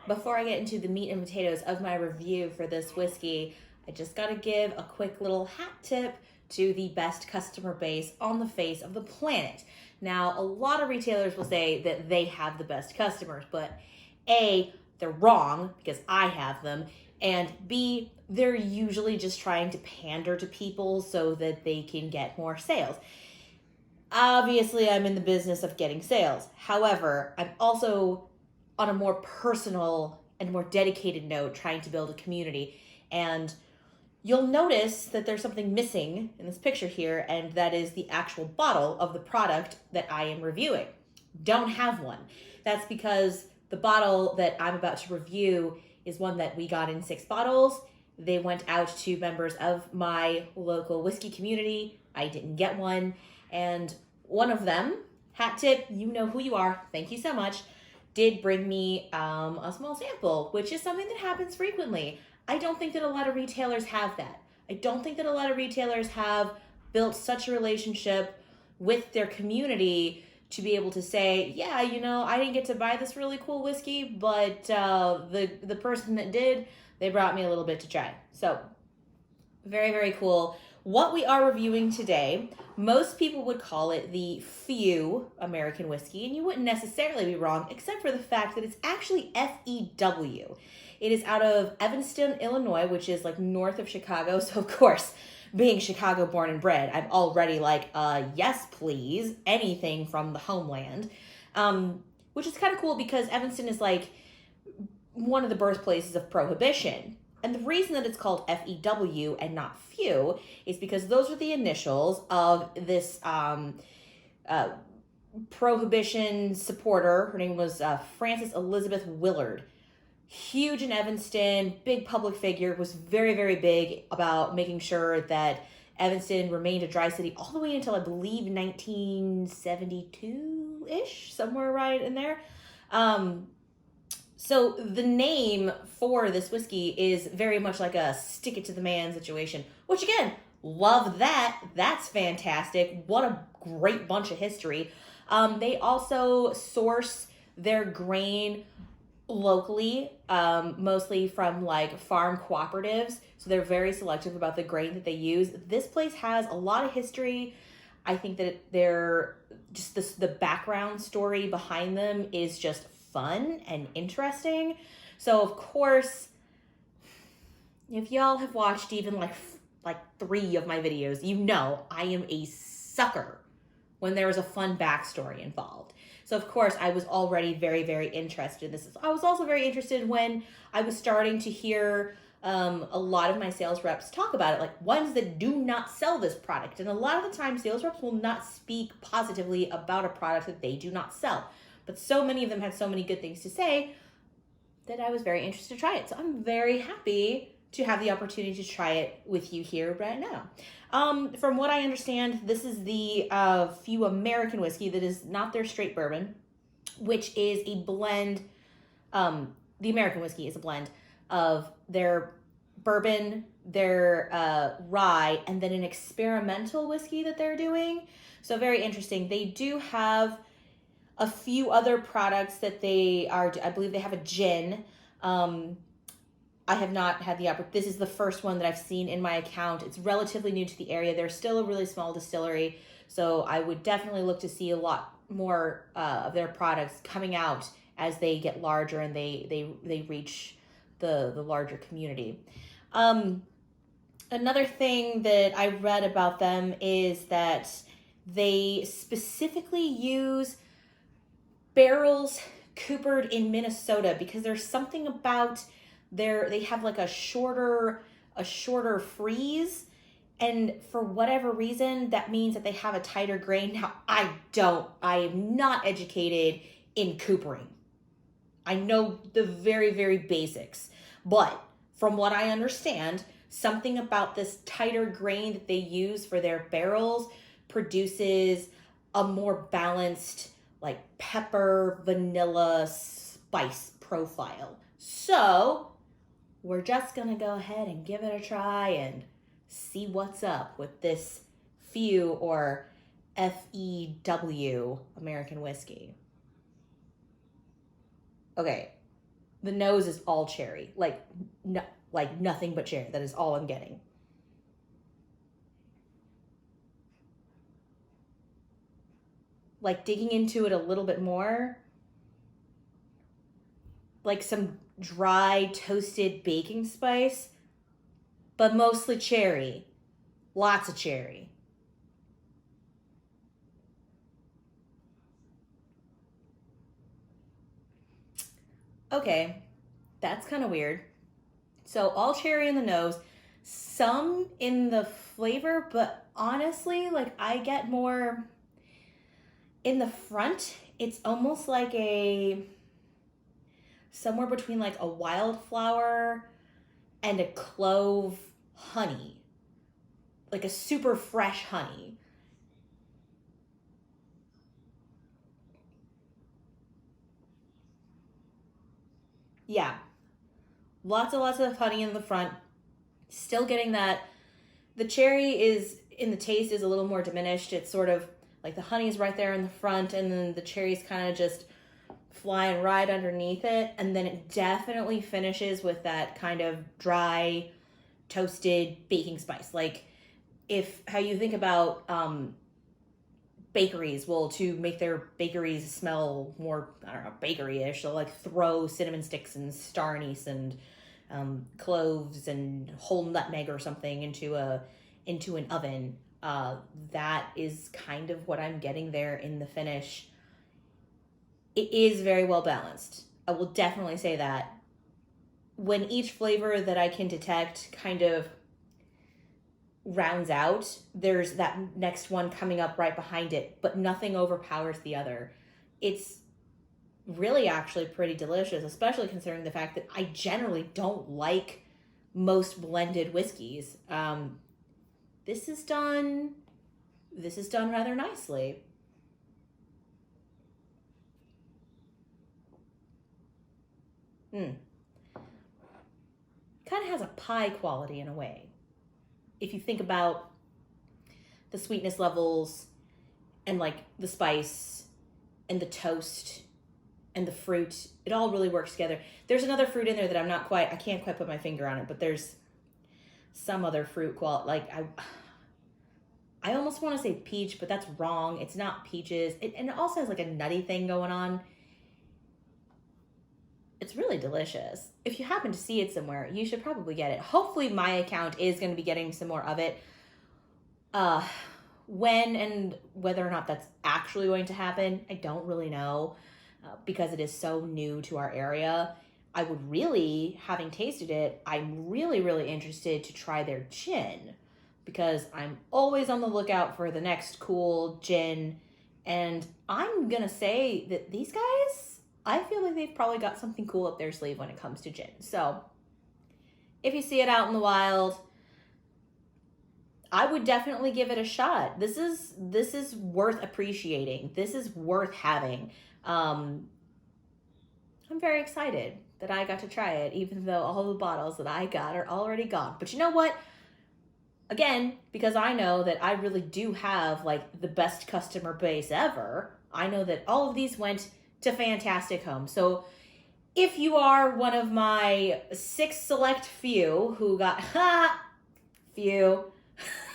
before I get into the meat and potatoes of my review for this whiskey, I just got to give a quick little hat tip to the best customer base on the face of the planet. Now, a lot of retailers will say that they have the best customers, but A, they're wrong because I have them, and B, they're usually just trying to pander to people so that they can get more sales. Obviously, I'm in the business of getting sales. However, I'm also on a more personal and more dedicated note trying to build a community. And you'll notice that there's something missing in this picture here, and that is the actual bottle of the product that I am reviewing. Don't have one. That's because the bottle that I'm about to review is one that we got in 6 bottles. They went out to members of my local whiskey community. I didn't get one. And one of them, hat tip, you know who you are, thank you so much, did bring me a small sample, which is something that happens frequently. I don't think that a lot of retailers have that. I don't think that a lot of retailers have built such a relationship with their community to be able to say, yeah, I didn't get to buy this really cool whiskey, but the person that did, they brought me a little bit to try. So, very, very cool. What we are reviewing today, most people would call it the F.E.W. American whiskey, and you wouldn't necessarily be wrong, except for the fact that it's actually F.E.W. It is out of Evanston, Illinois, which is like north of Chicago. So, of course, being Chicago born and bred, I'm already like, yes, please, anything from the homeland. Which is kind of cool because Evanston is like one of the birthplaces of Prohibition. And the reason that it's called F.E.W. and not F.E.W. is because those are the initials of this Prohibition supporter. Her name was Frances Elizabeth Willard. Huge in Evanston, big public figure, was very, very big about making sure that Evanston remained a dry city all the way until I believe 1972-ish, somewhere right in there. So the name for this whiskey is very much like a stick it to the man situation, which again, love that. That's fantastic. What a great bunch of history. They also source their grain locally, mostly from like farm cooperatives. So they're very selective about the grain that they use. This place has a lot of history. I think that they're just the background story behind them is just fun and interesting. So of course, if y'all have watched even like 3 of my videos, you know I am a sucker when there is a fun backstory involved. So of course I was already very, very interested in this. I was also very interested when I was starting to hear a lot of my sales reps talk about it, like ones that do not sell this product. And a lot of the time sales reps will not speak positively about a product that they do not sell. But so many of them had so many good things to say that I was very interested to try it. So I'm very happy to have the opportunity to try it with you here right now. From what I understand, this is the F.E.W. American whiskey that is not their straight bourbon, which is a blend. The American whiskey is a blend of their bourbon, their rye, and then an experimental whiskey that they're doing. So very interesting. They do have a few other products that they are, I believe they have a gin. I have not had the opportunity. This is the first one that I've seen in my account. It's relatively new to the area. They're still a really small distillery, so I would definitely look to see a lot more of their products coming out as they get larger and they reach the larger community. Another thing that I read about them is that they specifically use barrels coopered in Minnesota because there's something about they have like a shorter freeze, and for whatever reason that means that they have a tighter grain. Now I am not educated in coopering. I know the very, very basics, but from what I understand, something about this tighter grain that they use for their barrels produces a more balanced like pepper, vanilla, spice profile. So we're just gonna go ahead and give it a try and see what's up with this F.E.W. or F.E.W. American whiskey. Okay, The nose is all cherry, like no, like nothing but cherry. That is all I'm getting. Like digging into it a little bit more, like some dry toasted baking spice, but mostly cherry. Lots of cherry. Okay, that's kind of weird. So all cherry in the nose, some in the flavor, but honestly, like I get more in the front. It's almost like a somewhere between like a wildflower and a clove honey, like a super fresh honey. Yeah, lots of honey in the front. Still getting that. The cherry is in the taste is a little more diminished. It's sort of like the honey's right there in the front, and then the cherry's kind of just flying right underneath it. And then it definitely finishes with that kind of dry, toasted baking spice. Like if how you think about bakeries, well, to make their bakeries smell more, I don't know, bakery-ish, they'll like throw cinnamon sticks and star anise and cloves and whole nutmeg or something into an oven. That is kind of what I'm getting there in the finish. It is very well balanced. I will definitely say that. When each flavor that I can detect kind of rounds out, there's that next one coming up right behind it, but nothing overpowers the other. It's really actually pretty delicious, especially considering the fact that I generally don't like most blended whiskeys. This is done. This is done rather nicely. Mm. Kind of has a pie quality in a way. If you think about the sweetness levels and like the spice and the toast and the fruit, it all really works together. There's another fruit in there that I can't quite put my finger on it, but there's some other fruit quality. Like I almost want to say peach, but that's wrong. It's not peaches. And it also has like a nutty thing going on. It's really delicious. If you happen to see it somewhere, you should probably get it. Hopefully my account is going to be getting some more of it. Uh, when and whether or not that's actually going to happen, I don't really know, because it is so new to our area. I would really, having tasted it, I'm really, really interested to try their gin, because I'm always on the lookout for the next cool gin. And I'm going to say that these guys, I feel like they've probably got something cool up their sleeve when it comes to gin. So if you see it out in the wild, I would definitely give it a shot. This is worth appreciating. This is worth having. I'm very excited that I got to try it, even though all the bottles that I got are already gone. But you know what? Again, because I know that I really do have like the best customer base ever, I know that all of these went to fantastic homes. So if you are one of my 6 select few who got few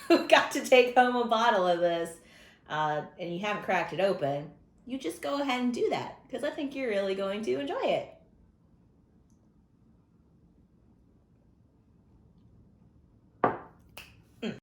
who got to take home a bottle of this, and you haven't cracked it open, you just go ahead and do that, because I think you're really going to enjoy it.